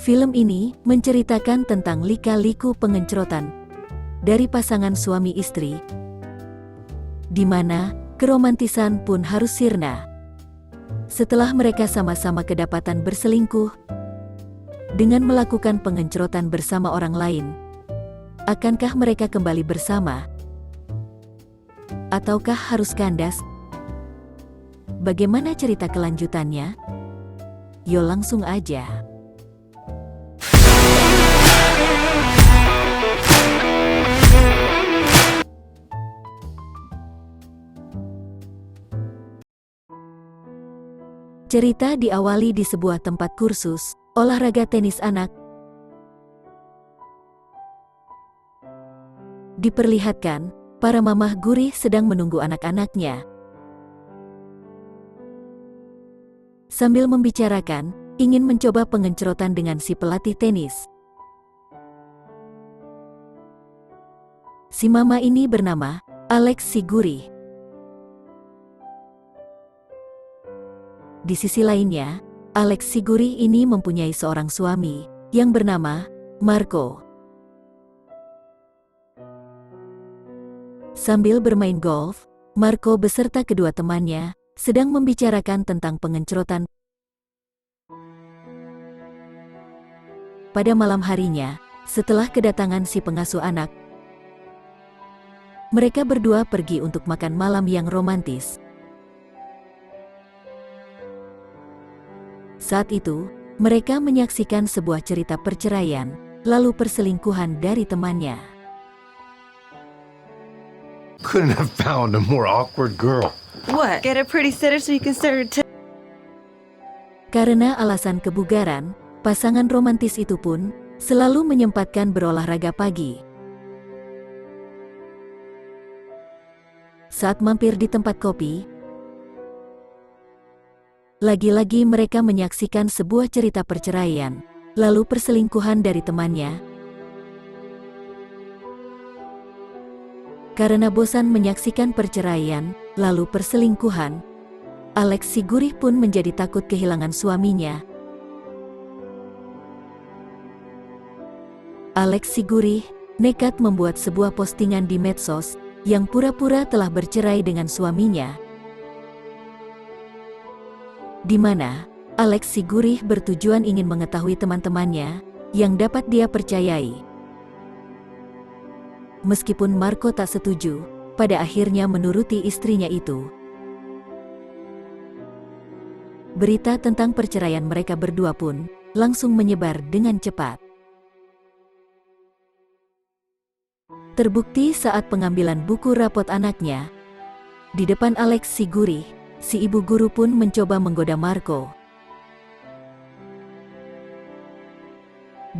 Film ini menceritakan tentang lika-liku pengencrotan dari pasangan suami istri, di mana keromantisan pun harus sirna setelah mereka sama-sama kedapatan berselingkuh dengan melakukan pengencrotan bersama orang lain. Akankah mereka kembali bersama? Ataukah harus kandas? Bagaimana cerita kelanjutannya? Yo langsung aja. Cerita diawali di sebuah tempat kursus olahraga tenis anak. Diperlihatkan, para mamah gurih sedang menunggu anak-anaknya. Sambil membicarakan, ingin mencoba pengencrotan dengan si pelatih tenis. Si mama ini bernama Alex si gurih. Di sisi lainnya, Alex si gurih ini mempunyai seorang suami yang bernama Marco. Sambil bermain golf, Marco beserta kedua temannya sedang membicarakan tentang pengencrotan. Pada malam harinya, setelah kedatangan si pengasuh anak, mereka berdua pergi untuk makan malam yang romantis. Saat itu, mereka menyaksikan sebuah cerita perceraian, lalu perselingkuhan dari temannya. Couldn't have found a more awkward girl. What? Get a pretty sitter so you can serve her Karena alasan kebugaran, pasangan romantis itu pun selalu menyempatkan berolahraga pagi. Saat mampir di tempat kopi, lagi-lagi mereka menyaksikan sebuah cerita perceraian, lalu perselingkuhan dari temannya. Karena bosan menyaksikan perceraian, lalu perselingkuhan, Alex si gurih pun menjadi takut kehilangan suaminya. Alex si gurih nekat membuat sebuah postingan di medsos yang pura-pura telah bercerai dengan suaminya, di mana Alex si gurih bertujuan ingin mengetahui teman-temannya yang dapat dia percayai. Meskipun Marco tak setuju, pada akhirnya menuruti istrinya itu. Berita tentang perceraian mereka berdua pun langsung menyebar dengan cepat. Terbukti saat pengambilan buku rapot anaknya, di depan Alex si gurih, si ibu guru pun mencoba menggoda Marco.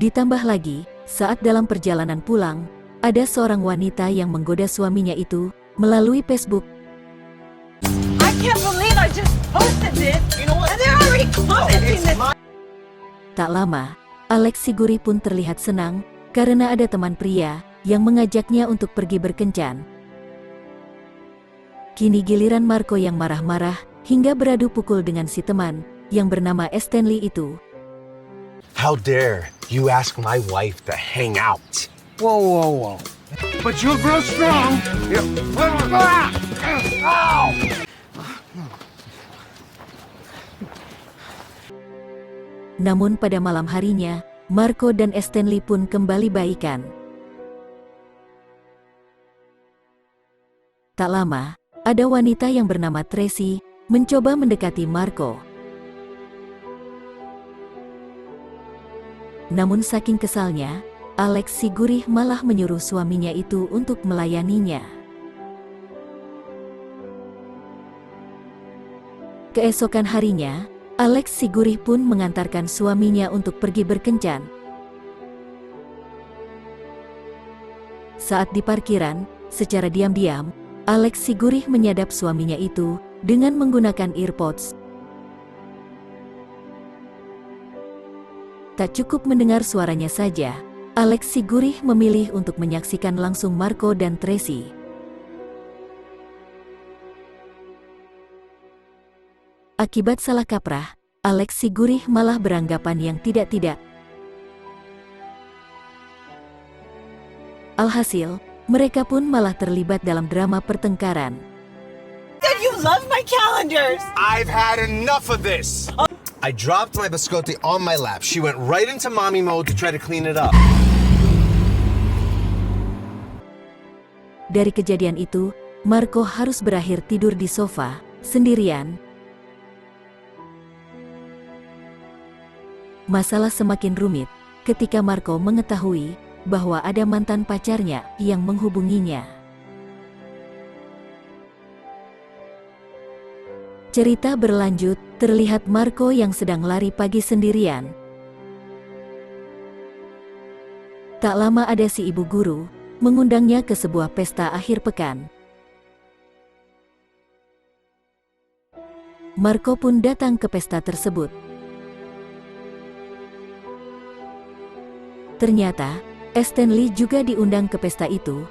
Ditambah lagi, saat dalam perjalanan pulang, ada seorang wanita yang menggoda suaminya itu melalui Facebook. I can't believe I just posted this. You know what? And they're already commenting this. Tak lama, Alex si gurih pun terlihat senang karena ada teman pria yang mengajaknya untuk pergi berkencan. Kini giliran Marco yang marah-marah hingga beradu pukul dengan si teman yang bernama Stanley itu. How dare you ask my wife to hang out? Whoa, whoa, whoa. But you're real strong. Namun pada malam harinya, Marco dan Stanley pun kembali baikan. Tak lama, ada wanita yang bernama Tracy mencoba mendekati Marco. Namun saking kesalnya, Alex si gurih malah menyuruh suaminya itu untuk melayaninya. Keesokan harinya, Alex si gurih pun mengantarkan suaminya untuk pergi berkencan. Saat di parkiran, secara diam-diam, Alex si gurih menyadap suaminya itu dengan menggunakan earpods. Tak cukup mendengar suaranya saja, Alex si gurih memilih untuk menyaksikan langsung Marco dan Tracy. Akibat salah kaprah, Alex si gurih malah beranggapan yang tidak-tidak. Alhasil, mereka pun malah terlibat dalam drama pertengkaran. Said you love my calendars. I've had enough of this. I dropped my biscotti on my lap. She went right into mommy mode to try to clean it up. Dari kejadian itu, Marco harus berakhir tidur di sofa, sendirian. Masalah semakin rumit ketika Marco mengetahui bahwa ada mantan pacarnya yang menghubunginya. Cerita berlanjut, terlihat Marco yang sedang lari pagi sendirian. Tak lama ada si ibu guru mengundangnya ke sebuah pesta akhir pekan. Marco pun datang ke pesta tersebut. Ternyata, Stanley juga diundang ke pesta itu.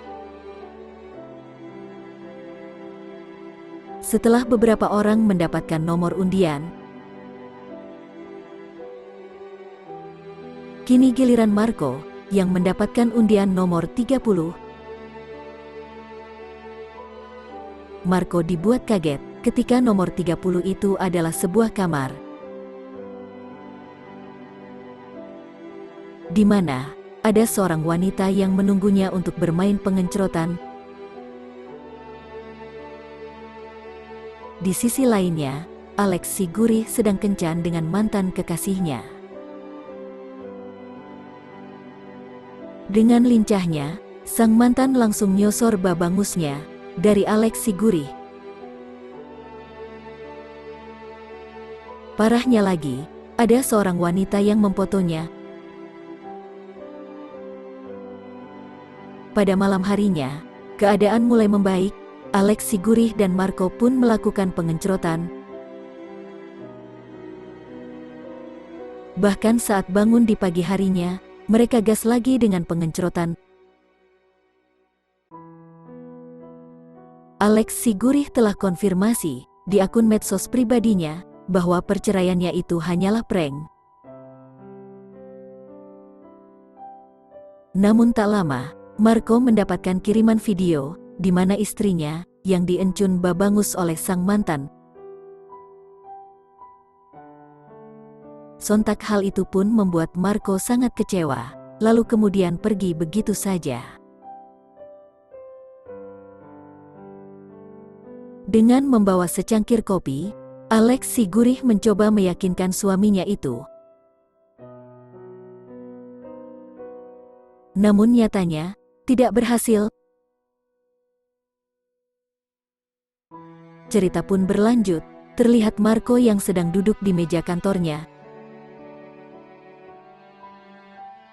Setelah beberapa orang mendapatkan nomor undian, kini giliran Marco yang mendapatkan undian nomor 30. Marco dibuat kaget ketika nomor 30 itu adalah sebuah kamar, di mana ada seorang wanita yang menunggunya untuk bermain pengencrotan. Di sisi lainnya, Alex si gurih sedang kencan dengan mantan kekasihnya. Dengan lincahnya, sang mantan langsung nyosor babangusnya dari Alex si gurih. Parahnya lagi, ada seorang wanita yang memfotonya. Pada malam harinya, keadaan mulai membaik. Alex si gurih dan Marco pun melakukan pengencrotan. Bahkan saat bangun di pagi harinya, mereka gas lagi dengan pengencrotan. Alex si gurih telah konfirmasi di akun medsos pribadinya bahwa perceraiannya itu hanyalah prank. Namun tak lama, Marco mendapatkan kiriman video di mana istrinya yang diencun babangus oleh sang mantan. Sontak hal itu pun membuat Marco sangat kecewa, lalu kemudian pergi begitu saja. Dengan membawa secangkir kopi, Alex si gurih mencoba meyakinkan suaminya itu. Namun nyatanya, tidak berhasil. Cerita pun berlanjut, terlihat Marco yang sedang duduk di meja kantornya.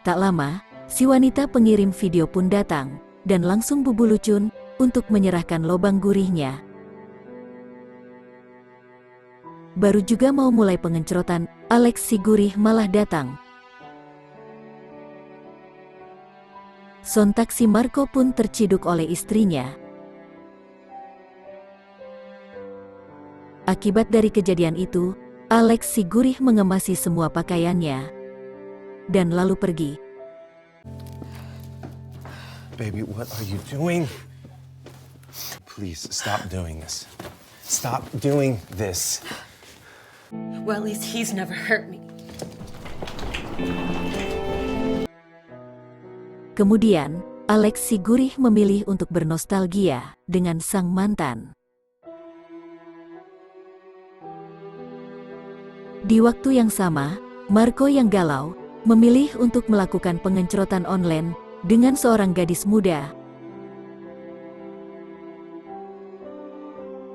Tak lama, si wanita pengirim video pun datang, dan langsung bubulucun untuk menyerahkan lobang gurihnya. Baru juga mau mulai pengencrotan, Alex si gurih malah datang. Sontak si Marco pun terciduk oleh istrinya. Akibat dari kejadian itu, Alex si gurih mengemasi semua pakaiannya dan lalu pergi. Baby, what are you doing? Please, stop doing this. Stop doing this. Well, at least he's never hurt me. Kemudian, Alex si gurih memilih untuk bernostalgia dengan sang mantan. Di waktu yang sama, Marco yang galau memilih untuk melakukan pengencrotan online dengan seorang gadis muda.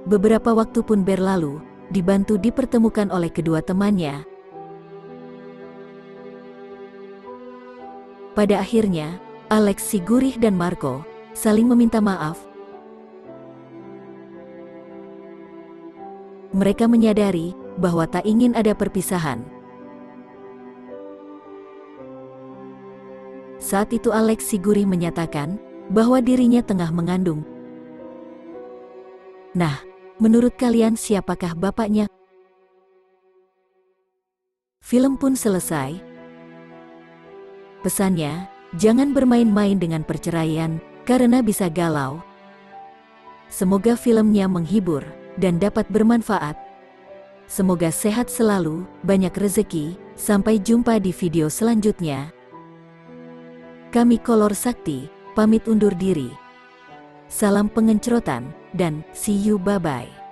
Beberapa waktu pun berlalu, dibantu dipertemukan oleh kedua temannya. Pada akhirnya, Alex si gurih dan Marco saling meminta maaf. Mereka menyadari bahwa tak ingin ada perpisahan. Saat itu Alex si gurih menyatakan bahwa dirinya tengah mengandung. Nah, menurut kalian siapakah bapaknya? Film pun selesai. Pesannya, Jangan bermain-main dengan perceraian, karena bisa galau. Semoga filmnya menghibur dan dapat bermanfaat. Semoga sehat selalu, banyak rezeki, sampai jumpa di video selanjutnya. Kami Kolor Sakti, pamit undur diri. Salam pengencrotan, dan see you bye-bye.